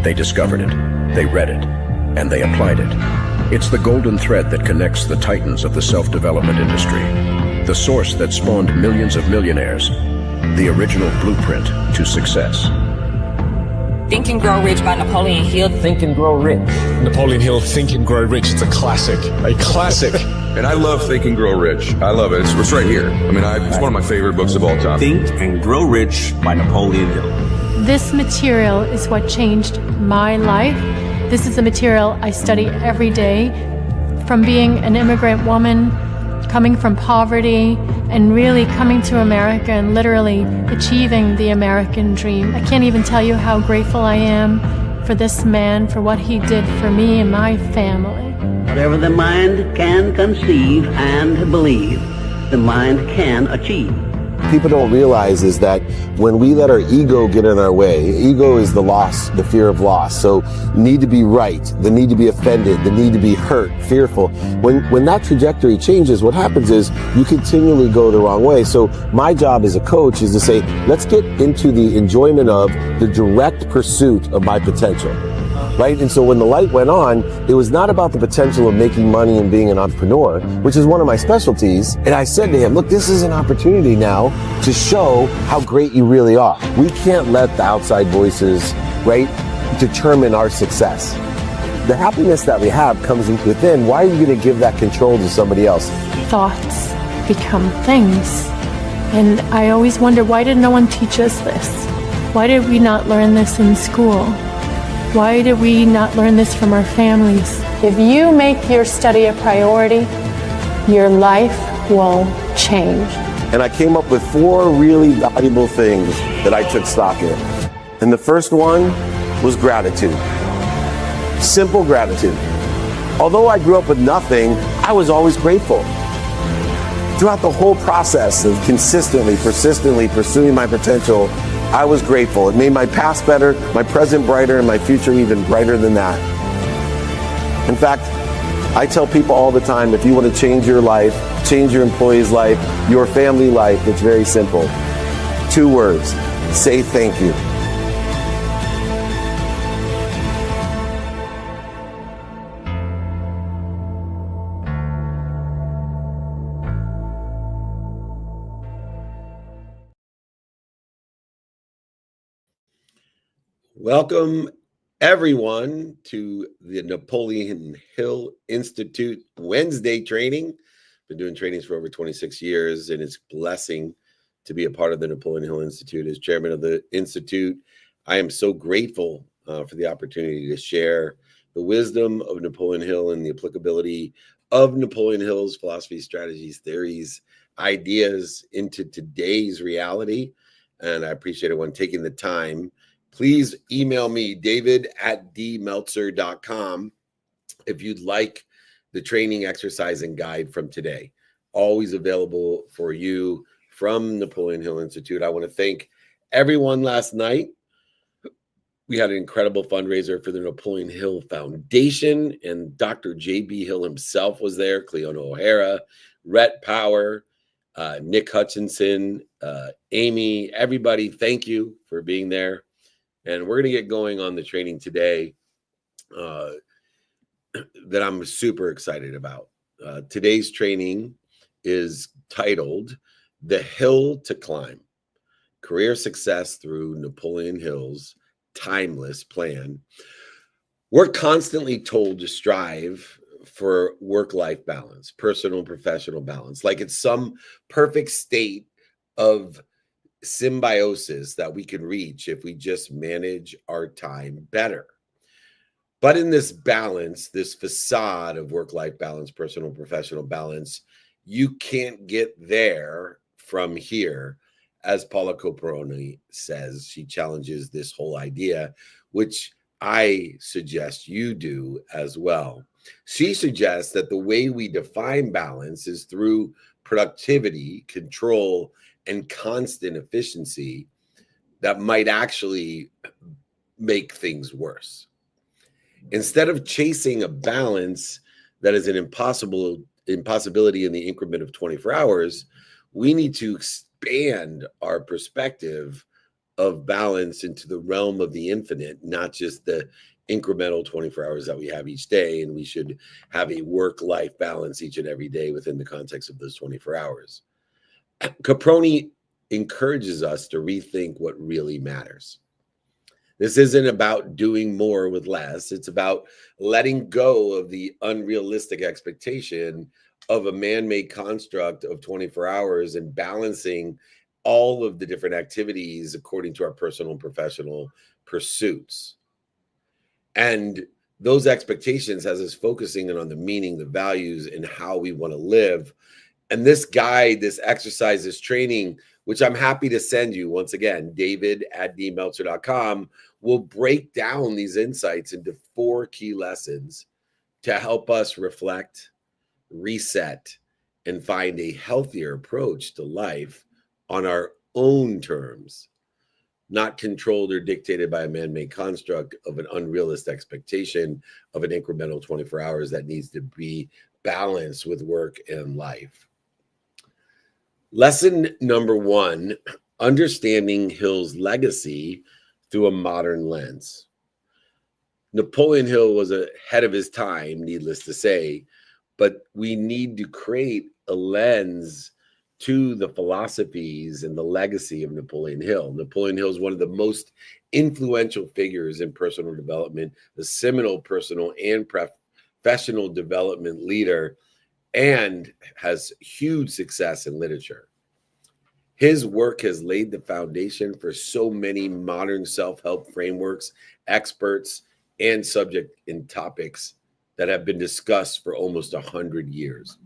They discovered it, they read it, and they applied it. It's the golden thread that connects the titans of the self-development industry, the source that spawned millions of millionaires, the original blueprint to success. Think and Grow Rich by Napoleon Hill. Think and Grow Rich. Napoleon Hill, Think and Grow Rich. It's a classic. A classic. And I love Think and Grow Rich. I love it. It's right here. I mean, it's one of my favorite books of all time. Think and Grow Rich by Napoleon Hill. This material is what changed my life. This is the material I study every day. From being an immigrant woman, coming from poverty, and really coming to America and literally achieving the American dream. I can't even tell you how grateful I am for this man, for what he did for me and my family. Whatever the mind can conceive and believe, the mind can achieve. People don't realize is that when we let our ego get in our way, ego is the loss, the fear of loss. So need to be right, the need to be offended, the need to be hurt, fearful. When that trajectory changes, what happens is you continually go the wrong way. So my job as a coach is to say, let's get into the enjoyment of the direct pursuit of my potential. Right? And so when the light went on, it was not about the potential of making money and being an entrepreneur, which is one of my specialties. And I said to him, look, this is an opportunity now to show how great you really are. We can't let the outside voices, right, determine our success. The happiness that we have comes within. Why are you going to give that control to somebody else? Thoughts become things. And I always wonder, why did no one teach us this? Why did we not learn this in school? Why did we not learn this from our families? If you make your study a priority, your life will change. And I came up with 4 really valuable things that I took stock in. And the first one was gratitude. Simple gratitude. Although I grew up with nothing, I was always grateful. Throughout the whole process of consistently, persistently pursuing my potential, I was grateful. It made my past better, my present brighter, and my future even brighter than that. In fact, I tell people all the time, if you want to change your life, change your employee's life, your family life, it's very simple. 2 words, say thank you. Welcome, everyone, to the Napoleon Hill Institute Wednesday training. Been doing trainings for over 26 years, and it's a blessing to be a part of the Napoleon Hill Institute. As chairman of the Institute, I am so grateful for the opportunity to share the wisdom of Napoleon Hill and the applicability of Napoleon Hill's philosophy, strategies, theories, ideas into today's reality. And I appreciate everyone taking the time. Please email me, david@dmeltzer.com, if you'd like the training exercise and guide from today. Always available for you from Napoleon Hill Institute. I want to thank everyone last night. We had an incredible fundraiser for the Napoleon Hill Foundation, and Dr. J.B. Hill himself was there, Cleona O'Hara, Rhett Power, Nick Hutchinson, Amy, everybody, thank you for being there. And we're going to get going on the training today that I'm super excited about. Today's training is titled The Hill to Climb, Career Success Through Napoleon Hill's Timeless Plan. We're constantly told to strive for work-life balance, personal and professional balance, like it's some perfect state of symbiosis that we can reach if we just manage our time better. But in this balance, this facade of work-life balance, personal and professional balance, you can't get there from here. As Paula Coproni says, she challenges this whole idea, which I suggest you do as well. She suggests that the way we define balance is through productivity, control, and constant efficiency that might actually make things worse. Instead of chasing a balance that is an impossibility in the increment of 24 hours, we need to expand our perspective of balance into the realm of the infinite, not just the incremental 24 hours that we have each day. And we should have a work-life balance each and every day within the context of those 24 hours. Caproni encourages us to rethink what really matters. This isn't about doing more with less. It's about letting go of the unrealistic expectation of a man-made construct of 24 hours and balancing all of the different activities according to our personal and professional pursuits. And those expectations has us focusing on the meaning, the values, and how we want to live. And this guide, this exercise, this training, which I'm happy to send you, once again, david@dmeltzer.com, will break down these insights into 4 key lessons to help us reflect, reset, and find a healthier approach to life on our own terms, not controlled or dictated by a man-made construct of an unrealistic expectation of an incremental 24 hours that needs to be balanced with work and life. Lesson number 1, understanding Hill's legacy through a modern lens. Napoleon Hill was ahead of his time, needless to say, but we need to create a lens to the philosophies and the legacy of Napoleon Hill. Napoleon Hill is one of the most influential figures in personal development, the seminal personal and professional development leader, and has huge success in literature. His work has laid the foundation for so many modern self-help frameworks, experts, and subject and topics that have been discussed for almost 100 years.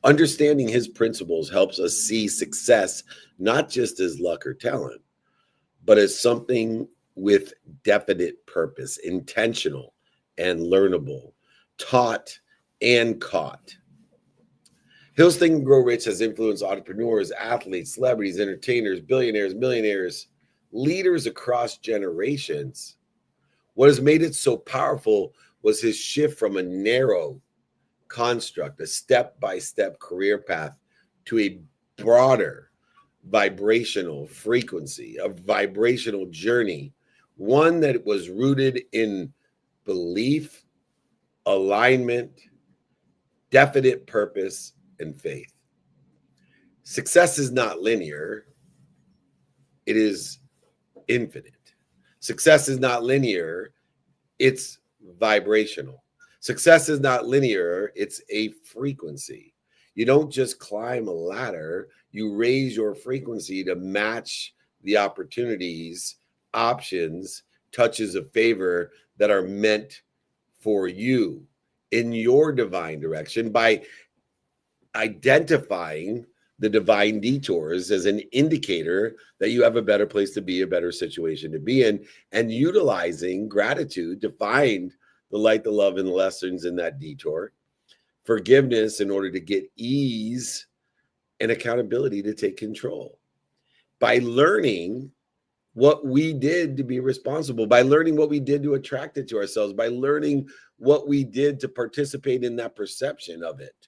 Understanding his principles helps us see success not just as luck or talent, but as something with definite purpose, intentional and learnable, taught and caught. Hill's Think and Grow Rich has influenced entrepreneurs, athletes, celebrities, entertainers, billionaires, millionaires, leaders across generations. What has made it so powerful was his shift from a narrow construct, a step-by-step career path, to a broader vibrational frequency, a vibrational journey, one that was rooted in belief, alignment, definite purpose, and faith. Success is not linear, it is infinite. Success is not linear, it's vibrational. Success is not linear, it's a frequency. You don't just climb a ladder, you raise your frequency to match the opportunities, options, touches of favor that are meant for you in your divine direction by identifying the divine detours as an indicator that you have a better place to be, a better situation to be in, and utilizing gratitude to find the light, the love, and the lessons in that detour, forgiveness in order to get ease and accountability to take control. By learning what we did to be responsible, by learning what we did to attract it to ourselves, by learning what we did to participate in that perception of it.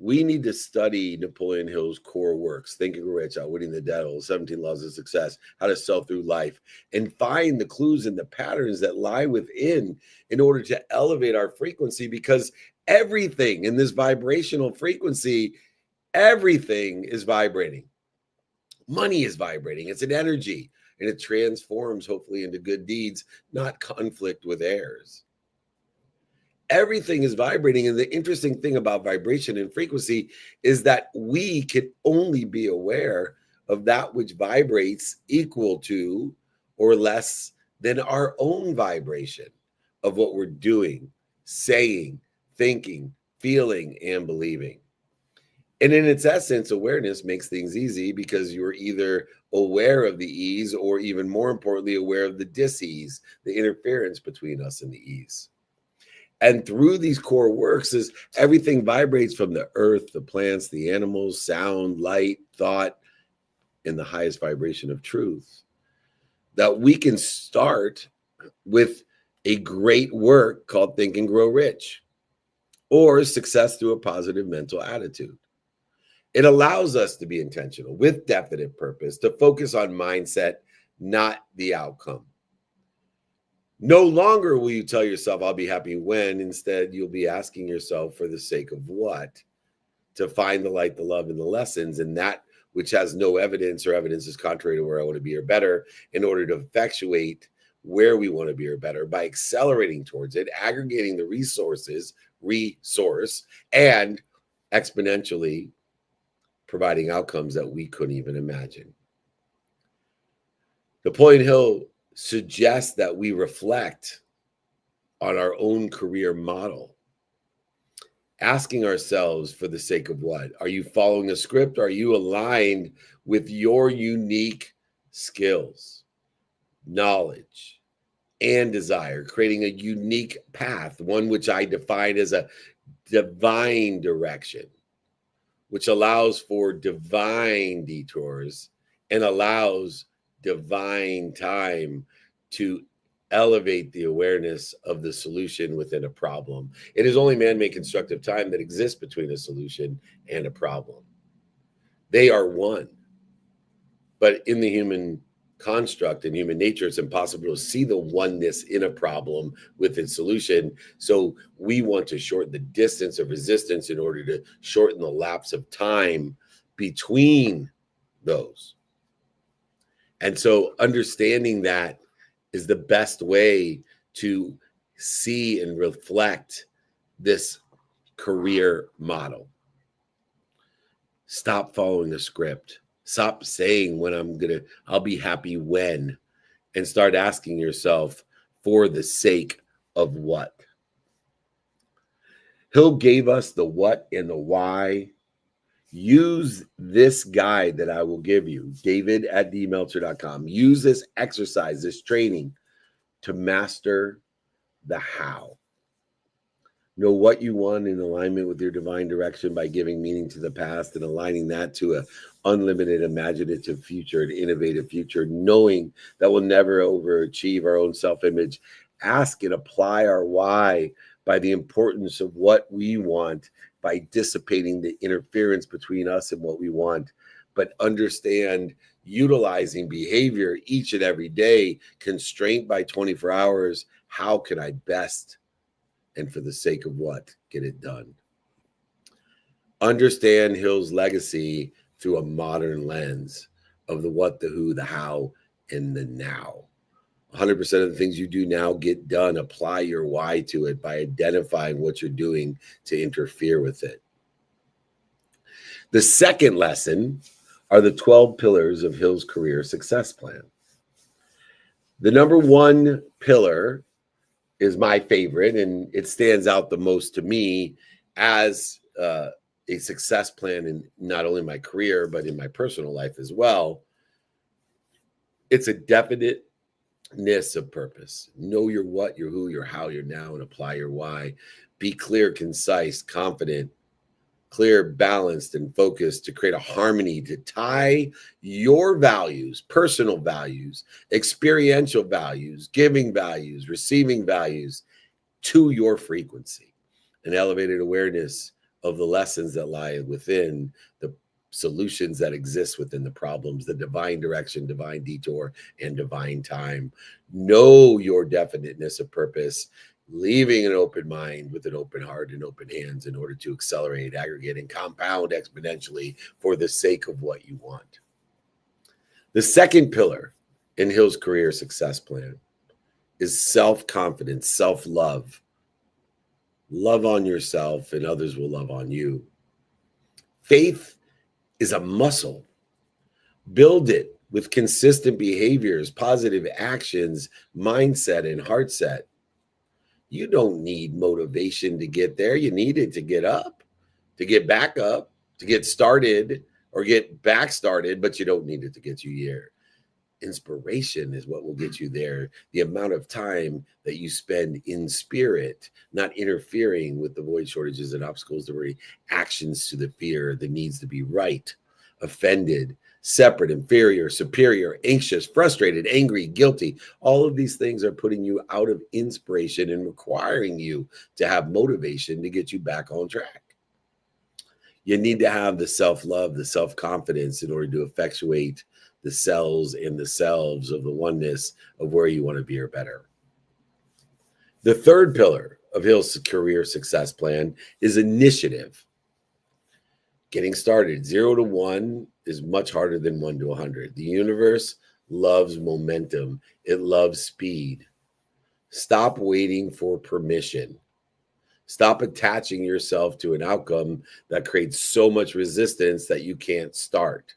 We need to study Napoleon Hill's core works, Think and Grow Rich, Outwitting the Devil, 17 Laws of Success, How to Sell Through Life, and find the clues and the patterns that lie within in order to elevate our frequency, because everything in this vibrational frequency, everything is vibrating. Money is vibrating. It's an energy, and it transforms hopefully into good deeds, not conflict with heirs. Everything is vibrating. And the interesting thing about vibration and frequency is that we can only be aware of that which vibrates equal to or less than our own vibration of what we're doing, saying, thinking, feeling, and believing. And in its essence, awareness makes things easy because you're either aware of the ease or, even more importantly, aware of the dis-ease, the interference between us and the ease. And through these core works is everything vibrates from the earth, the plants, the animals, sound, light, thought, and the highest vibration of truth. That we can start with a great work called Think and Grow Rich, or success through a positive mental attitude. It allows us to be intentional with definite purpose, to focus on mindset, not the outcome. No longer will you tell yourself, I'll be happy when. Instead, you'll be asking yourself, for the sake of what? To find the light, the love, and the lessons, and that which has no evidence or evidence is contrary to where I want to be or better, in order to effectuate where we want to be or better by accelerating towards it, aggregating the resource, and exponentially providing outcomes that we couldn't even imagine. Napoleon Hill suggests that we reflect on our own career model, asking ourselves, for the sake of what? Are you following a script? Are you aligned with your unique skills, knowledge, and desire, creating a unique path, one which I define as a divine direction, which allows for divine detours and allows divine time to elevate the awareness of the solution within a problem. It is only man-made constructive time that exists between a solution and a problem. They are one. But in the human construct and human nature, it's impossible to see the oneness in a problem with its solution. So we want to shorten the distance of resistance in order to shorten the lapse of time between those. And so understanding that is the best way to see and reflect this career model. Stop following the script. Stop saying I'll be happy when, and start asking yourself, for the sake of what? Hill gave us the what and the why. Use this guide that I will give you, david@dmeltzer.com. Use this exercise, this training, to master the how. Know what you want in alignment with your divine direction by giving meaning to the past and aligning that to an unlimited imaginative future, an innovative future, knowing that we'll never overachieve our own self-image. Ask and apply our why by the importance of what we want, by dissipating the interference between us and what we want, but understand utilizing behavior each and every day, constrained by 24 hours. How can I best, and for the sake of what, get it done? Understand Hill's legacy through a modern lens of the what, the who, the how, and the now. 100% of the things you do now get done. Apply your why to it by identifying what you're doing to interfere with it. The second lesson are the 12 pillars of Hill's career success plan. The number one pillar is my favorite, and it stands out the most to me as a success plan in not only my career, but in my personal life as well. It's a definiteness of purpose. Know your what, your who, your how, your now, and apply your why. Be clear, concise, confident, clear, balanced, and focused to create a harmony to tie your values, personal values, experiential values, giving values, receiving values to your frequency. An elevated awareness of the lessons that lie within the solutions that exist within the problems, the divine direction, divine detour, and divine time. Know your definiteness of purpose, leaving an open mind with an open heart and open hands in order to accelerate, aggregate, and compound exponentially for the sake of what you want. The second pillar in Hill's career success plan is self-confidence, self-love. Love on yourself and others will love on you. Faith is a muscle. Build it with consistent behaviors, positive actions, mindset, and heart set. You don't need motivation to get there. You need it to get up, to get back up, to get started or get back started, but you don't need it to get you here. Inspiration is what will get you there. The amount of time that you spend in spirit, not interfering with the void, shortages, and obstacles, the reactions to the fear, the needs to be right, offended, separate, inferior, superior, anxious, frustrated, angry, guilty. All of these things are putting you out of inspiration and requiring you to have motivation to get you back on track. You need to have the self-love, the self-confidence in order to effectuate the cells and the selves of the oneness of where you want to be or better. The third pillar of Hill's career success plan is initiative. Getting started. 0 to 1 is much harder than 1 to 100. The universe loves momentum. It loves speed. Stop waiting for permission. Stop attaching yourself to an outcome that creates so much resistance that you can't start.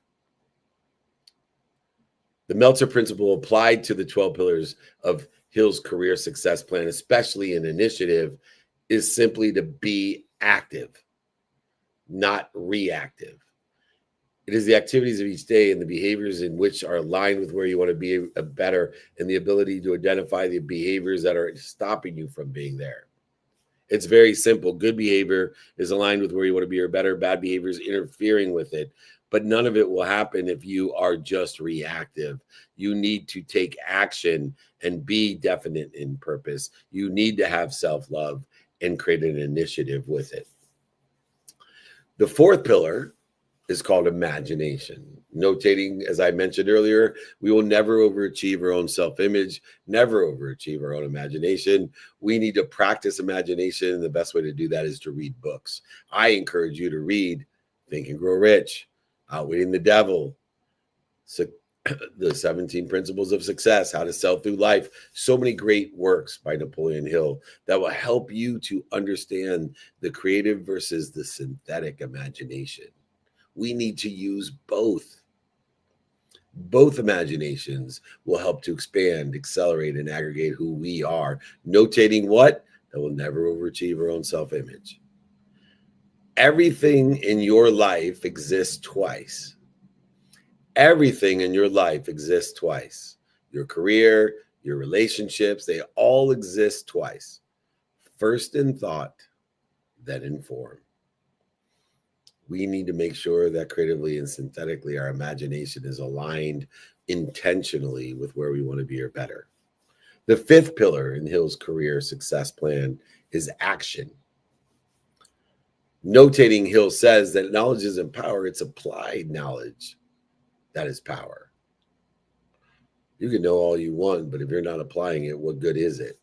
The Meltzer principle applied to the 12 pillars of Hill's career success plan, especially in initiative, is simply to be active, not reactive. It is the activities of each day and the behaviors in which are aligned with where you want to be better, and the ability to identify the behaviors that are stopping you from being there. It's very simple. Good behavior is aligned with where you want to be or better. Bad behavior is interfering with it. But none of it will happen if you are just reactive. You need to take action and be definite in purpose. You need to have self-love and create an initiative with it. The fourth pillar is called imagination. Notating, as I mentioned earlier, we will never overachieve our own self-image, never overachieve our own imagination. We need to practice imagination, and the best way to do that is to read books. I encourage you to read Think and Grow Rich, Outwitting the Devil, the 17 Principles of Success, How to Sell Through Life. So many great works by Napoleon Hill that will help you to understand the creative versus the synthetic imagination. We need to use both. Both imaginations will help to expand, accelerate, and aggregate who we are. Notating what? That will never overachieve our own self-image. Everything in your life exists twice. Everything in your life exists twice. Your career, your relationships, they all exist twice. First in thought, then in form. We need to make sure that creatively and synthetically our imagination is aligned intentionally with where we want to be or better. The fifth pillar in Hill's career success plan is action. Notating, Hill says that knowledge isn't power, it's applied knowledge that is power. You can know all you want, but if you're not applying it, what good is it?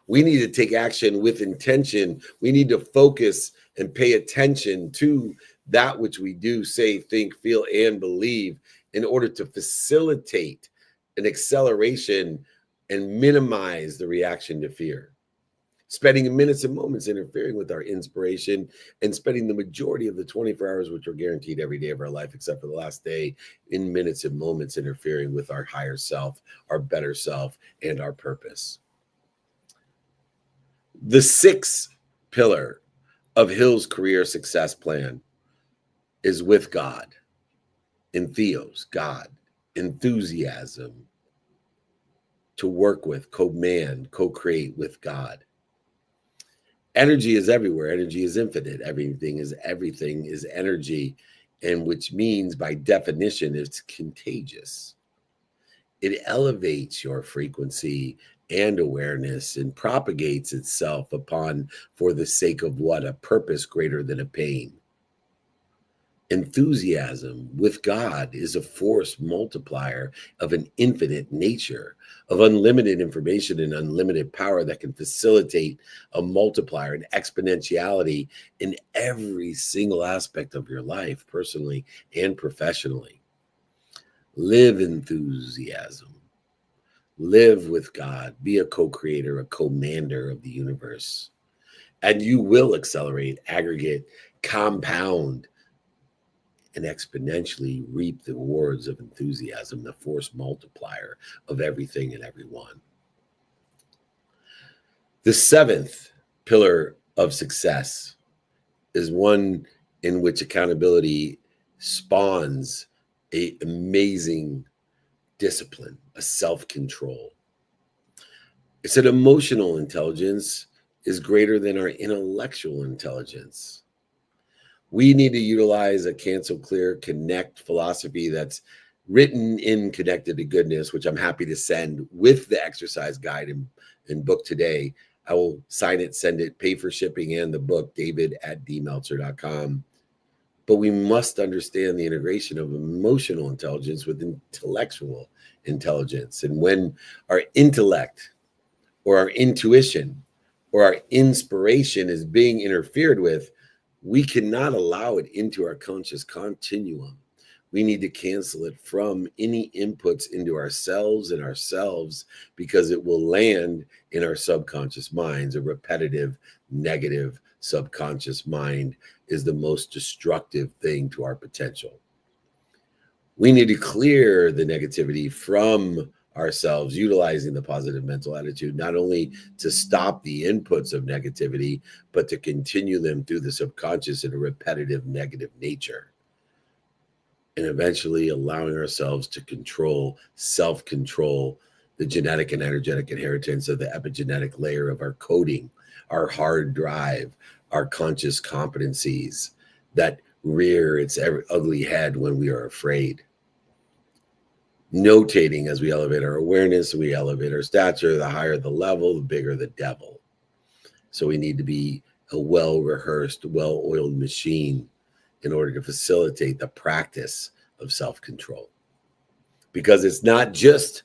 We need to take action with intention. We need to focus and pay attention to that which we do, say, think, feel, and believe in order to facilitate an acceleration and minimize the reaction to fear. Spending minutes and moments interfering with our inspiration and spending the majority of the 24 hours, which are guaranteed every day of our life, except for the last day, in minutes and moments interfering with our higher self, our better self, and our purpose. The sixth pillar of Hill's career success plan is with God, entheos, God, enthusiasm, to work with, command, co-create with God. Energy is everywhere. Energy is infinite. Everything is energy, and which means by definition, it's contagious. It elevates your frequency and awareness and propagates itself upon for the sake of what? A purpose greater than a pain. Enthusiasm with God is a force multiplier of an infinite nature, of unlimited information and unlimited power that can facilitate a multiplier, an exponentiality in every single aspect of your life, personally and professionally. Live enthusiasm. Live with God. Be a co-creator, a commander of the universe. And you will accelerate, aggregate, compound, and exponentially reap the rewards of enthusiasm, the force multiplier of everything and everyone. The seventh pillar of success is one in which accountability spawns an amazing discipline, a self-control. It's that emotional intelligence is greater than our intellectual intelligence. We need to utilize a cancel, clear, connect philosophy that's written in Connected to Goodness, which I'm happy to send with the exercise guide and book today. I will sign it, send it, pay for shipping and the book, david@dmeltzer.com. But we must understand the integration of emotional intelligence with intellectual intelligence. And when our intellect or our intuition or our inspiration is being interfered with, we cannot allow it into our conscious continuum. We need to cancel it from any inputs into ourselves and ourselves, because it will land in our subconscious minds. A repetitive, negative subconscious mind is the most destructive thing to our potential. We need to clear the negativity from ourselves, utilizing the positive mental attitude, not only to stop the inputs of negativity, but to continue them through the subconscious in a repetitive negative nature. And eventually allowing ourselves to control, self-control, the genetic and energetic inheritance of the epigenetic layer of our coding, our hard drive, our conscious competencies that rear its ugly head when we are afraid. Notating as we elevate our awareness, we elevate our stature, the higher the level, the bigger the devil. So we need to be a well-rehearsed, well-oiled machine in order to facilitate the practice of self-control. Because it's not just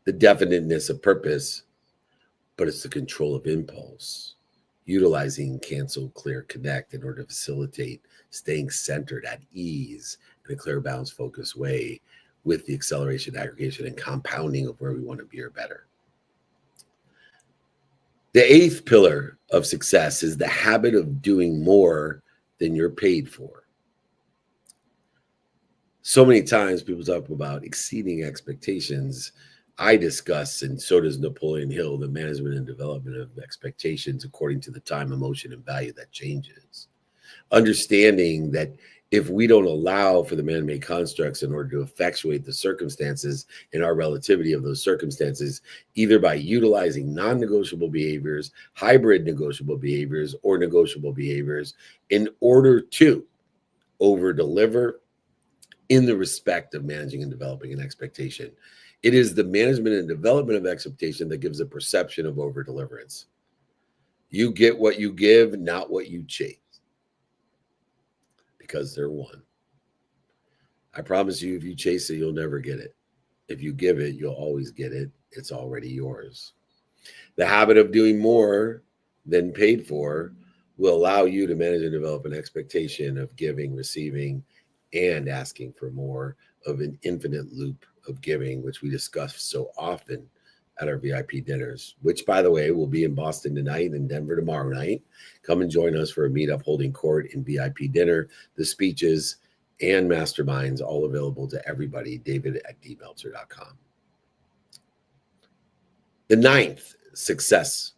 the definiteness of purpose, but it's the control of impulse, utilizing cancel, clear, connect in order to facilitate staying centered at ease in a clear, balanced, focused way with the acceleration, aggregation, and compounding of where we want to be or better. The 8th pillar of success is the habit of doing more than you're paid for. So many times people talk about exceeding expectations. I discuss, and so does Napoleon Hill, the management and development of expectations according to the time, emotion, and value that changes. Understanding that if we don't allow for the man-made constructs in order to effectuate the circumstances in our relativity of those circumstances, either by utilizing non-negotiable behaviors, hybrid negotiable behaviors, or negotiable behaviors in order to over-deliver in the respect of managing and developing an expectation. It is the management and development of expectation that gives a perception of over-deliverance. You get what you give, not what you chase. Because they're one. I promise you, if you chase it, you'll never get it. If you give it, you'll always get it. It's already yours. The habit of doing more than paid for will allow you to manage and develop an expectation of giving, receiving, and asking for more, of an infinite loop of giving, which we discuss so often at our VIP dinners, which, by the way, will be in Boston tonight and Denver tomorrow night. Come and join us for a meetup holding court in VIP dinner, the speeches and masterminds, all available to everybody, david@dmeltzer.com. The 9th success,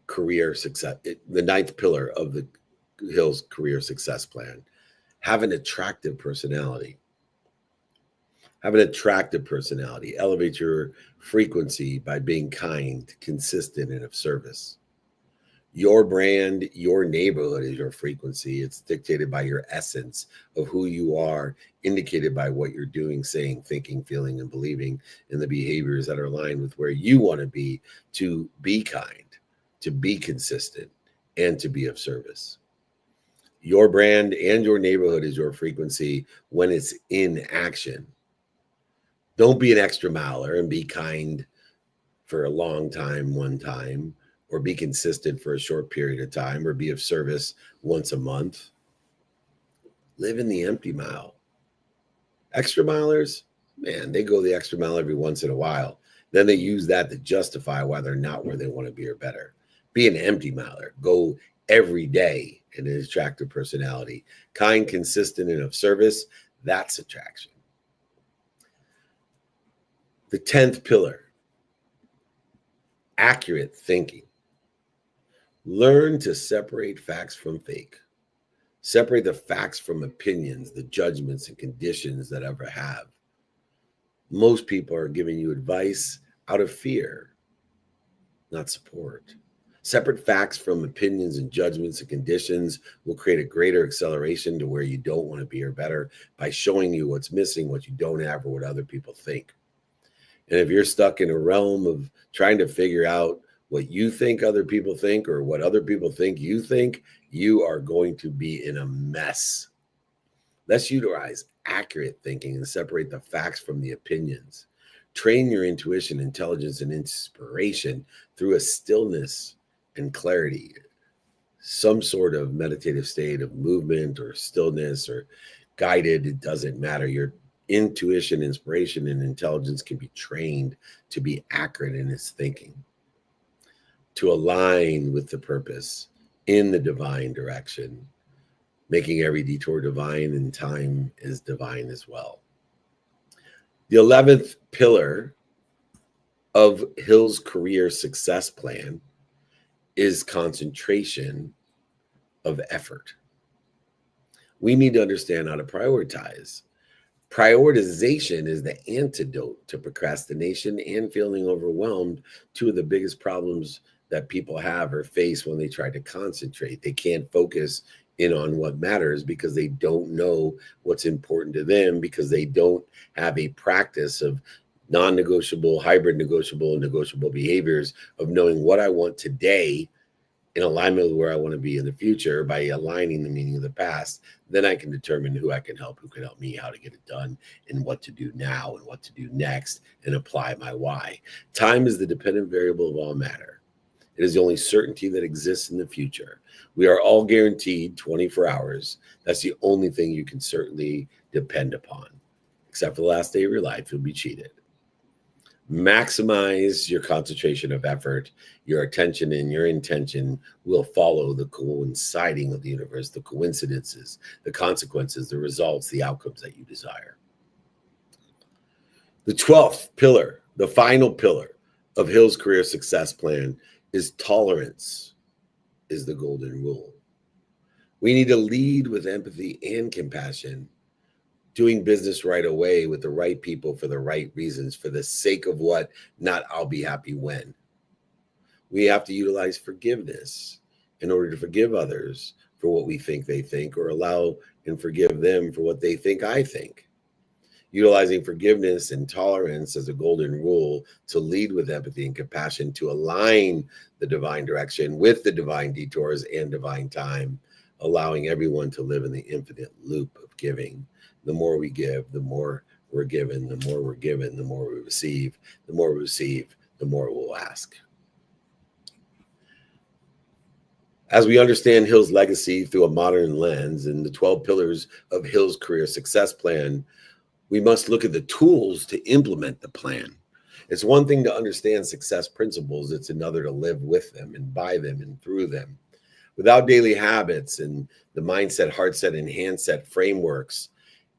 career success, the 9th pillar of the Hill's career success plan, have an attractive personality. Have an attractive personality. Elevate your frequency by being kind, consistent, and of service. Your brand, your neighborhood is your frequency. It's dictated by your essence of who you are, indicated by what you're doing, saying, thinking, feeling, and believing, and the behaviors that are aligned with where you want to be kind, to be consistent, and to be of service. Your brand and your neighborhood is your frequency when it's in action. Don't be an extra miler and be kind for a long time, one time, or be consistent for a short period of time, or be of service once a month. Live in the empty mile. Extra milers, man, they go the extra mile every once in a while. Then they use that to justify why they're not where they want to be or better. Be an empty miler. Go every day in an attractive personality. Kind, consistent, and of service, that's attraction. The 10th pillar, accurate thinking. Learn to separate facts from fake. Separate the facts from opinions, the judgments and conditions that ever have. Most people are giving you advice out of fear, not support. Separate facts from opinions and judgments and conditions will create a greater acceleration to where you don't want to be or better by showing you what's missing, what you don't have, or what other people think. And if you're stuck in a realm of trying to figure out what you think other people think or what other people think, you are going to be in a mess. Let's utilize accurate thinking and separate the facts from the opinions. Train your intuition, intelligence, and inspiration through a stillness and clarity, some sort of meditative state of movement or stillness or guided. It doesn't matter. Your intuition, inspiration, and intelligence can be trained to be accurate in its thinking, to align with the purpose in the divine direction, making every detour divine, and time is divine as well. The 11th pillar of Hill's career success plan is concentration of effort. We need to understand how to prioritize. Prioritization is the antidote to procrastination and feeling overwhelmed, two of the biggest problems that people have or face when they try to concentrate. They can't focus in on what matters because they don't know what's important to them, because they don't have a practice of non-negotiable, hybrid negotiable, and negotiable behaviors of knowing what I want today in alignment with where I want to be in the future. By aligning the meaning of the past, then I can determine who I can help, who can help me, how to get it done, and what to do now and what to do next, and apply my why. Time is the dependent variable of all matter. It is the only certainty that exists in the future. We are all guaranteed 24 hours. That's the only thing you can certainly depend upon. Except for the last day of your life, you'll be cheated. Maximize your concentration of effort. Your attention and your intention will follow the coinciding of the universe, the coincidences, the consequences, the results, the outcomes that you desire. The 12th pillar, the final pillar of Hill's career success plan, is tolerance is the golden rule. We need to lead with empathy and compassion, doing business right away with the right people for the right reasons, for the sake of what, not I'll be happy when. We have to utilize forgiveness in order to forgive others for what we think they think, or allow and forgive them for what they think I think. Utilizing forgiveness and tolerance as a golden rule to lead with empathy and compassion, to align the divine direction with the divine detours and divine time, allowing everyone to live in the infinite loop of giving. The more we give, the more we're given. The more we're given, the more we receive. The more we receive, the more we'll ask. As we understand Hill's legacy through a modern lens and the 12 pillars of Hill's career success plan, we must look at the tools to implement the plan. It's one thing to understand success principles. It's another to live with them and by them and through them. Without daily habits and the mindset, heart set, and hand set frameworks,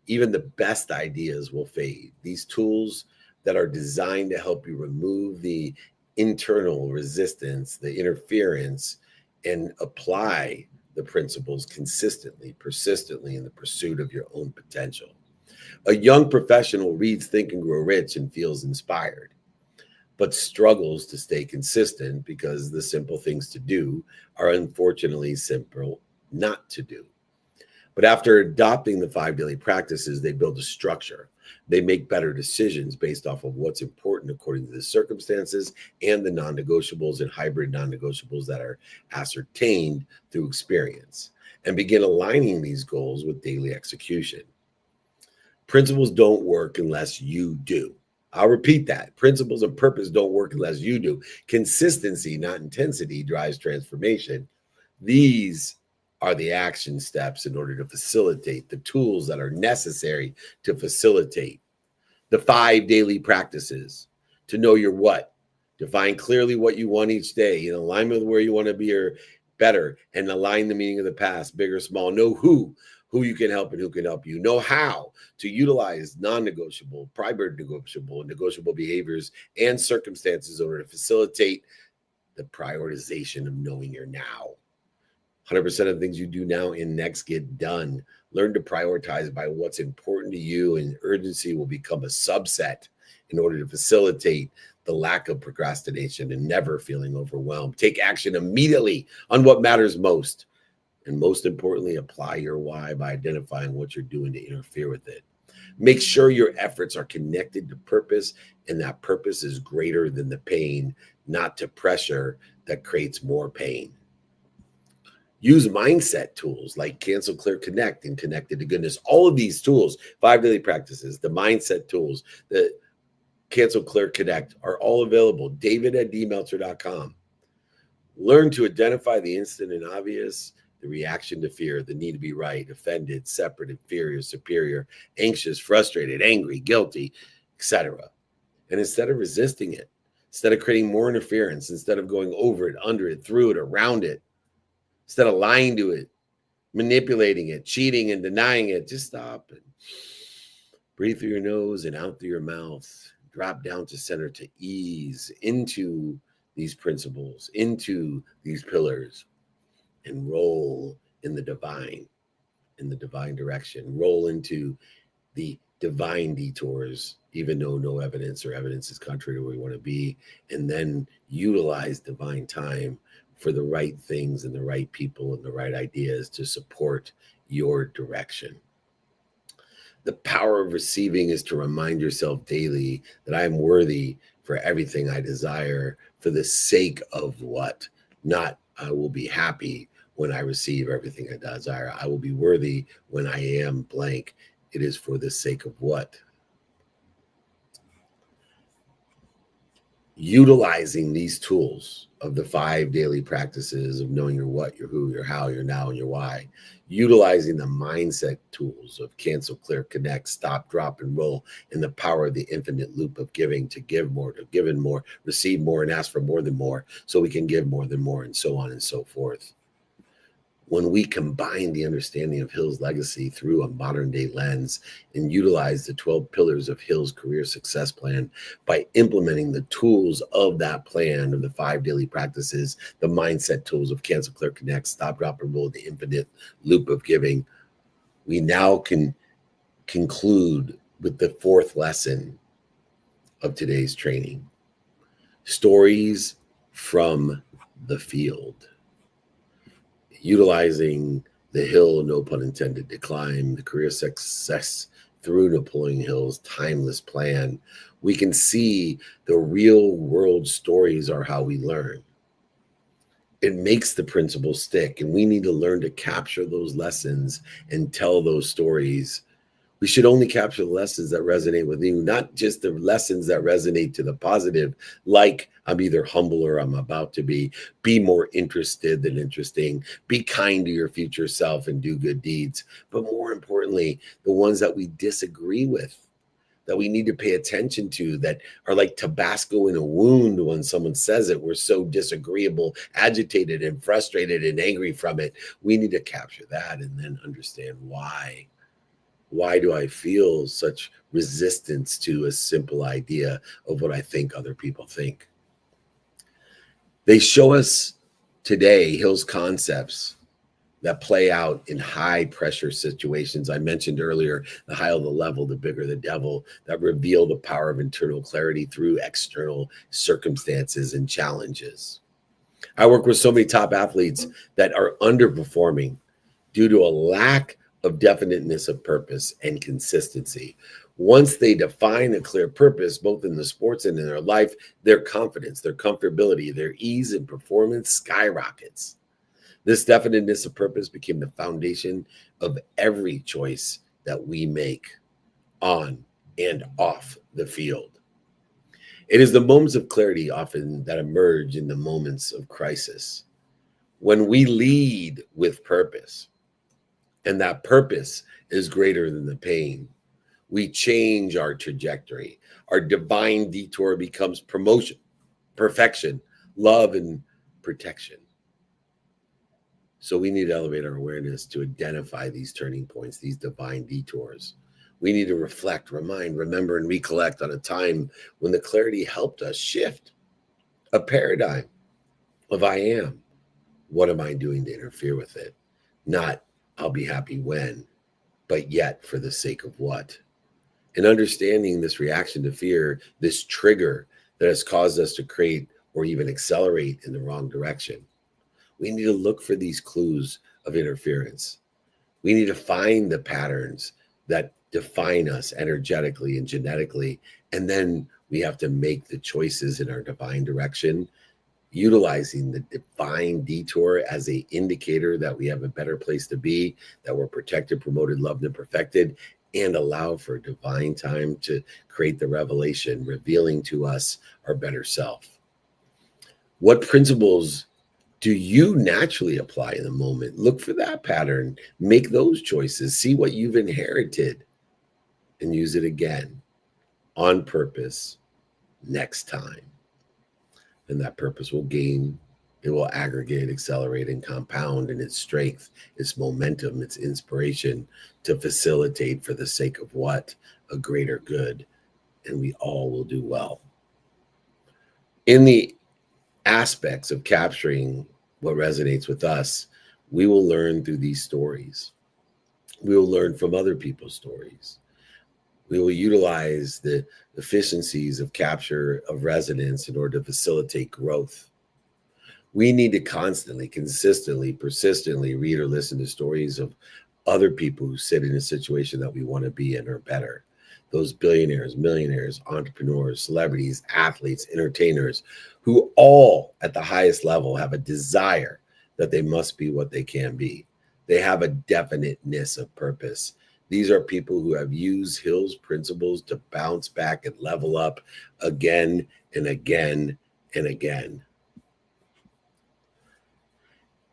even the best ideas will fade. These tools that are designed to help you remove the internal resistance, the interference, and apply the principles consistently, persistently in the pursuit of your own potential. A young professional reads Think and Grow Rich and feels inspired, but struggles to stay consistent because the simple things to do are unfortunately simple not to do. But after adopting the 5 daily practices, they build a structure. They make better decisions based off of what's important according to the circumstances and the non-negotiables and hybrid non-negotiables that are ascertained through experience, and begin aligning these goals with daily execution. Principles don't work unless you do. I'll repeat that. Principles and purpose don't work unless you do. Consistency, not intensity, drives transformation. These are the action steps in order to facilitate the tools that are necessary to facilitate the 5 daily practices. To know your what, define clearly what you want each day in alignment with where you want to be or better, and align the meaning of the past, big or small. Know who you can help and who can help you. Know how to utilize non-negotiable, private negotiable, and negotiable behaviors and circumstances in order to facilitate the prioritization of knowing your now. 100% of the things you do now and next get done. Learn to prioritize by what's important to you, and urgency will become a subset in order to facilitate the lack of procrastination and never feeling overwhelmed. Take action immediately on what matters most. And most importantly, apply your why by identifying what you're doing to interfere with it. Make sure your efforts are connected to purpose, and that purpose is greater than the pain, not to pressure that creates more pain. Use mindset tools like Cancel, Clear, Connect, and Connected to Goodness. All of these tools, 5 daily practices, the mindset tools, the Cancel, Clear, Connect are all available. David@dmeltzer.com. Learn to identify the instant and obvious, the reaction to fear, the need to be right, offended, separate, inferior, superior, anxious, frustrated, angry, guilty, etc. And instead of resisting it, instead of creating more interference, instead of going over it, under it, through it, around it, instead of lying to it, manipulating it, cheating and denying it, just stop and breathe through your nose and out through your mouth. Drop down to center, to ease into these principles, into these pillars, and roll in the divine direction. Roll into the divine detours, even though no evidence or evidence is contrary to where we want to be, and then utilize divine time for the right things and the right people and the right ideas to support your direction. The power of receiving is to remind yourself daily that I am worthy for everything I desire, for the sake of what? Not I will be happy when I receive everything I desire. I will be worthy when I am blank. It is for the sake of what? Utilizing these tools of the 5 daily practices of knowing your what, your who, your how, your now, and your why. Utilizing the mindset tools of Cancel, Clear, Connect, Stop, Drop, and Roll, and the power of the infinite loop of giving, to give more, to give in more, receive more, and ask for more than more, so we can give more than more, and so on and so forth. When we combine the understanding of Hill's legacy through a modern day lens and utilize the 12 pillars of Hill's career success plan by implementing the tools of that plan of the 5 daily practices, the mindset tools of Cancel, Clear, Connect, Stop, Drop, and Roll, the infinite loop of giving, we now can conclude with the 4th lesson of today's training. Stories from the field. Utilizing the Hill, no pun intended, to climb the career success through Napoleon Hill's timeless plan, we can see the real world stories are how we learn. It makes the principle stick, and we need to learn to capture those lessons and tell those stories. We should only capture the lessons that resonate with you, not just the lessons that resonate to the positive, like I'm either humble or I'm about to be more interested than interesting, be kind to your future self and do good deeds. But more importantly, the ones that we disagree with, that we need to pay attention to, that are like Tabasco in a wound when someone says it. We're so disagreeable, agitated and frustrated and angry from it. We need to capture that and then understand why. Why do I feel such resistance to a simple idea of what I think other people think? They show us today Hill's concepts that play out in high pressure situations. I mentioned earlier, the higher the level, the bigger the devil, that reveal the power of internal clarity through external circumstances and challenges. I work with so many top athletes that are underperforming due to a lack of definiteness of purpose and consistency. Once they define a clear purpose, both in the sports and in their life, their confidence, their comfortability, their ease and performance skyrockets. This definiteness of purpose became the foundation of every choice that we make on and off the field. It is the moments of clarity often that emerge in the moments of crisis. When we lead with purpose, and that purpose is greater than the pain, we change our trajectory. Our divine detour becomes promotion, perfection, love, and protection. So we need to elevate our awareness to identify these turning points, these divine detours. We need to reflect, remind, remember, and recollect on a time when the clarity helped us shift a paradigm of I am. What am I doing to interfere with it? Not I'll be happy when, but yet for the sake of what? And understanding this reaction to fear, this trigger that has caused us to create or even accelerate in the wrong direction. We need to look for these clues of interference. We need to find the patterns that define us energetically and genetically. And then we have to make the choices in our divine direction, utilizing the divine detour as an indicator that we have a better place to be, that we're protected, promoted, loved, and perfected, and allow for divine time to create the revelation, revealing to us our better self. What principles do you naturally apply in the moment? Look for that pattern, make those choices, see what you've inherited, and use it again on purpose next time. And that purpose will gain, it will aggregate, accelerate, and compound in its strength, its momentum, its inspiration to facilitate for the sake of what? A greater good. And we all will do well. In the aspects of capturing what resonates with us, we will learn through these stories. We will learn from other people's stories. We will utilize the efficiencies of capture of resonance in order to facilitate growth. We need to constantly, consistently, persistently read or listen to stories of other people who sit in a situation that we want to be in or better. Those billionaires, millionaires, entrepreneurs, celebrities, athletes, entertainers, who all at the highest level have a desire that they must be what they can be. They have a definiteness of purpose. These are people who have used Hill's principles to bounce back and level up again and again and again.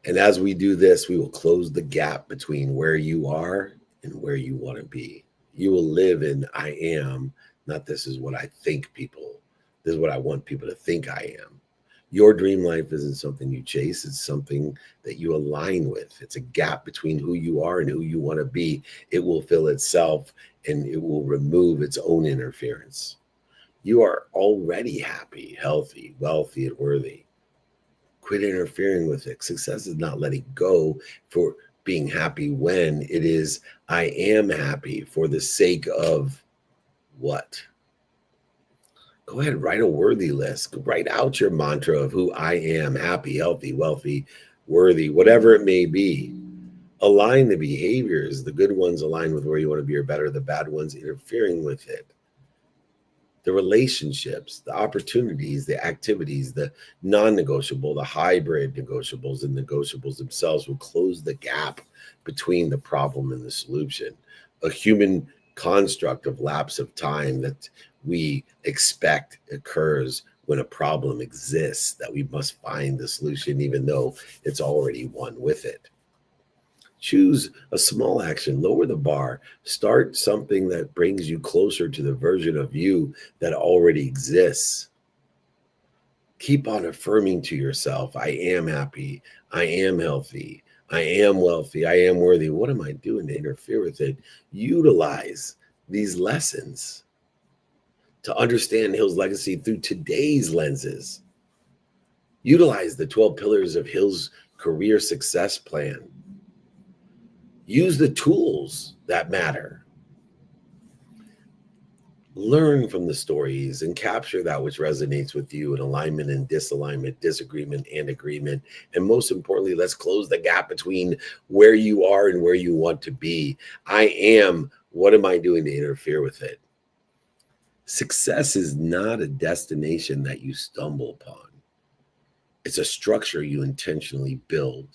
And as we do this, we will close the gap between where you are and where you want to be. You will live in I am, not this is what I think people, this is what I want people to think I am. Your dream life isn't something you chase. It's something that you align with. It's a gap between who you are and who you want to be. It will fill itself and it will remove its own interference. You are already happy, healthy, wealthy, and worthy. Quit interfering with it. Success is not letting go for being happy when it is, I am happy for the sake of what? Go ahead, write a worthy list. Write out your mantra of who I am, happy, healthy, wealthy, worthy, whatever it may be. Align the behaviors, the good ones align with where you want to be or better, the bad ones interfering with it. The relationships, the opportunities, the activities, the non-negotiable, the hybrid negotiables and negotiables themselves will close the gap between the problem and the solution. A human construct of lapse of time that we expect occurs when a problem exists, that we must find the solution even though it's already one with it. Choose a small action, lower the bar, start something that brings you closer to the version of you that already exists. Keep on affirming to yourself, I am happy, I am healthy, I am wealthy, I am worthy. What am I doing to interfere with it? Utilize these lessons to understand Hill's legacy through today's lenses. Utilize the 12 pillars of Hill's career success plan. Use the tools that matter. Learn from the stories and capture that which resonates with you in alignment and disalignment, disagreement and agreement. And most importantly, let's close the gap between where you are and where you want to be. I am, what am I doing to interfere with it? Success is not a destination that you stumble upon. It's a structure you intentionally build.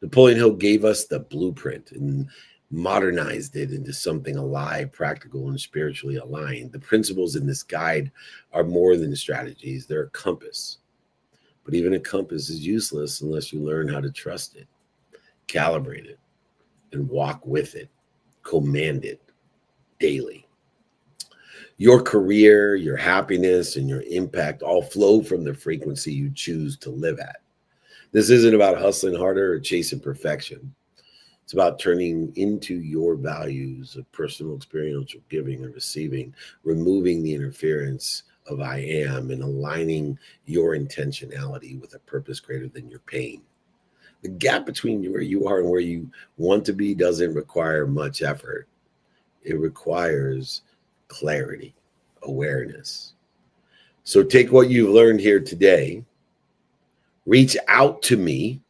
Napoleon Hill gave us the blueprint and modernized it into something alive, practical, and spiritually aligned. The principles in this guide are more than strategies. They're a compass. But even a compass is useless unless you learn how to trust it, calibrate it, and walk with it, command it daily. Your career, your happiness, and your impact all flow from the frequency you choose to live at. This isn't about hustling harder or chasing perfection. It's about turning into your values of personal experiential giving and receiving, removing the interference of I am, and aligning your intentionality with a purpose greater than your pain. The gap between where you are and where you want to be doesn't require much effort. It requires clarity, awareness. So take what you've learned here today, reach out to me.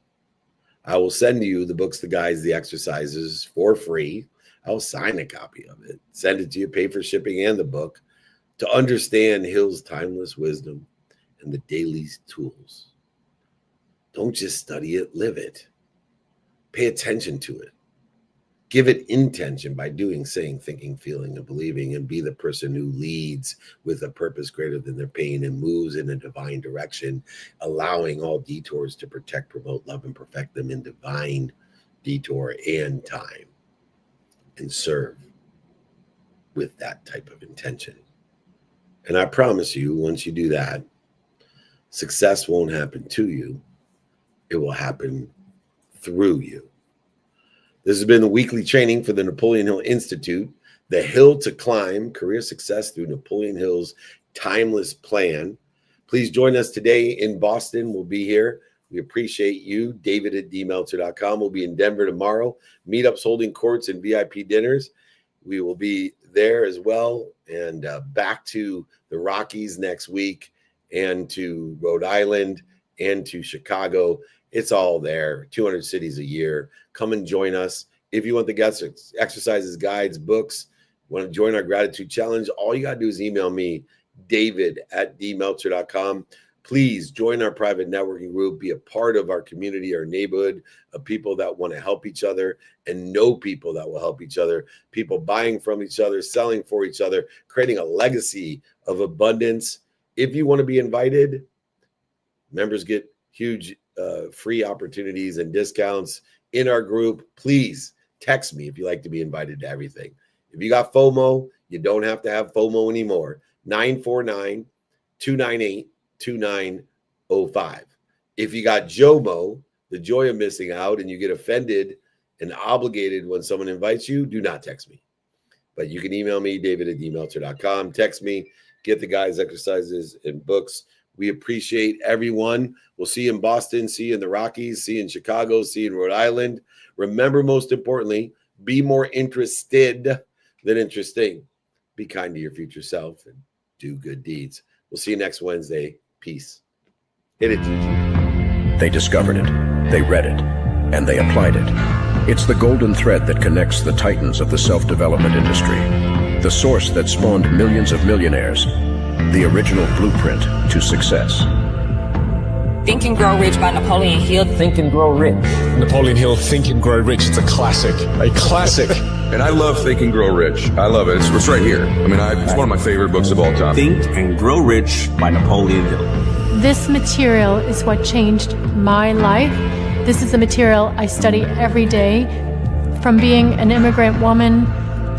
I will send you the books, the guides, the exercises for free. I'll sign a copy of it, send it to you, pay for shipping and the book, to understand Hill's timeless wisdom and the daily tools. Don't just study it, live it. Pay attention to it. Give it intention by doing, saying, thinking, feeling, and believing, and be the person who leads with a purpose greater than their pain and moves in a divine direction, allowing all detours to protect, promote, love, and perfect them in divine detour and time, and serve with that type of intention. And I promise you, once you do that, success won't happen to you. It will happen through you. This has been the weekly training for the Napoleon Hill Institute, The Hill to Climb, Career Success Through Napoleon Hill's Timeless Plan. Please join us today in Boston. We'll be here. We appreciate you. David@dmeltzer.com. We'll be in Denver tomorrow. Meetups, holding courts, and VIP dinners. We will be there as well. And back to the Rockies next week, and to Rhode Island, and to Chicago. It's all there. 200 cities a year. Come and join us. If you want the guest exercises, guides, books, want to join our gratitude challenge, all you got to do is email me, David@dmeltzer.com. Please join our private networking group. Be a part of our community, our neighborhood of people that want to help each other and know people that will help each other. People buying from each other, selling for each other, creating a legacy of abundance. If you want to be invited, members get huge free opportunities and discounts in our group. Please text me if you like to be invited to everything. If you got FOMO, you don't have to have FOMO anymore. 949-298-2905. If you got JOMO, the joy of missing out, and you get offended and obligated when someone invites you, do not text me. But you can email me, David@dmeltzer.com. Text me, get the guys' exercises and books. We appreciate everyone. We'll see you in Boston, see you in the Rockies, see you in Chicago, see you in Rhode Island. Remember, most importantly, be more interested than interesting. Be kind to your future self and do good deeds. We'll see you next Wednesday. Peace. Hit it, Gigi. They discovered it, they read it, and they applied it. It's the golden thread that connects the titans of the self-development industry, the source that spawned millions of millionaires, the original blueprint to success. Think and Grow Rich by Napoleon Hill. Think and Grow Rich. Napoleon Hill, Think and Grow Rich. It's a classic. A classic. And I love Think and Grow Rich. I love it. It's right here. I mean, it's one of my favorite books of all time. Think and Grow Rich by Napoleon Hill. This material is what changed my life. This is the material I study every day. From being an immigrant woman,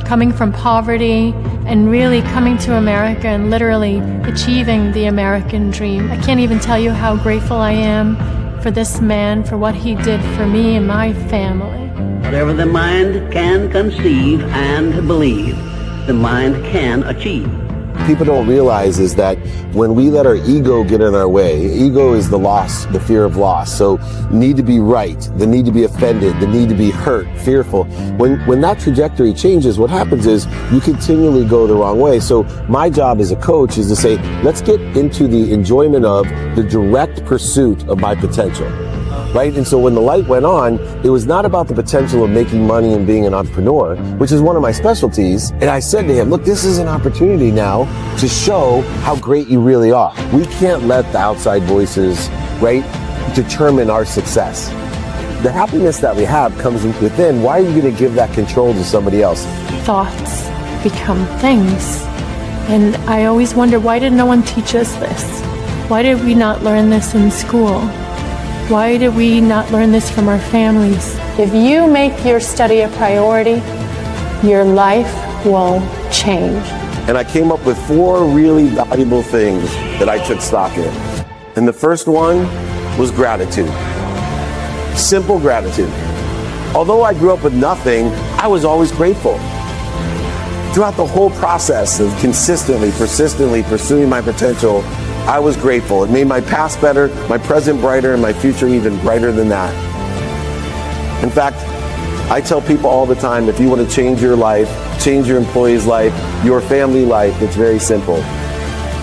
coming from poverty, and really coming to America and literally achieving the American dream. I can't even tell you how grateful I am for this man, for what he did for me and my family. Whatever the mind can conceive and believe, the mind can achieve. People don't realize is that when we let our ego get in our way, ego is the loss, the fear of loss. So need to be right, the need to be offended, the need to be hurt, fearful. When that trajectory changes, what happens is you continually go the wrong way. So my job as a coach is to say, let's get into the enjoyment of the direct pursuit of my potential. Right? And so when the light went on, it was not about the potential of making money and being an entrepreneur, which is one of my specialties. And I said to him, look, this is an opportunity now to show how great you really are. We can't let the outside voices, right, determine our success. The happiness that we have comes within. Why are you going to give that control to somebody else? Thoughts become things. And I always wonder, why did no one teach us this? Why did we not learn this in school? Why did we not learn this from our families? If you make your study a priority, your life will change. And I came up with 4 really valuable things that I took stock in. And the first one was gratitude. Simple gratitude. Although I grew up with nothing, I was always grateful. Throughout the whole process of consistently, persistently pursuing my potential, I was grateful. It made my past better, my present brighter, and my future even brighter than that. In fact, I tell people all the time, if you want to change your life, change your employee's life, your family life, it's very simple.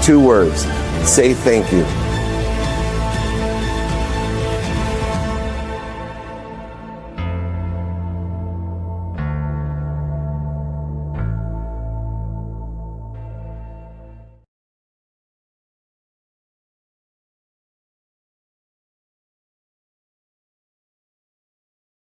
2 words, say thank you.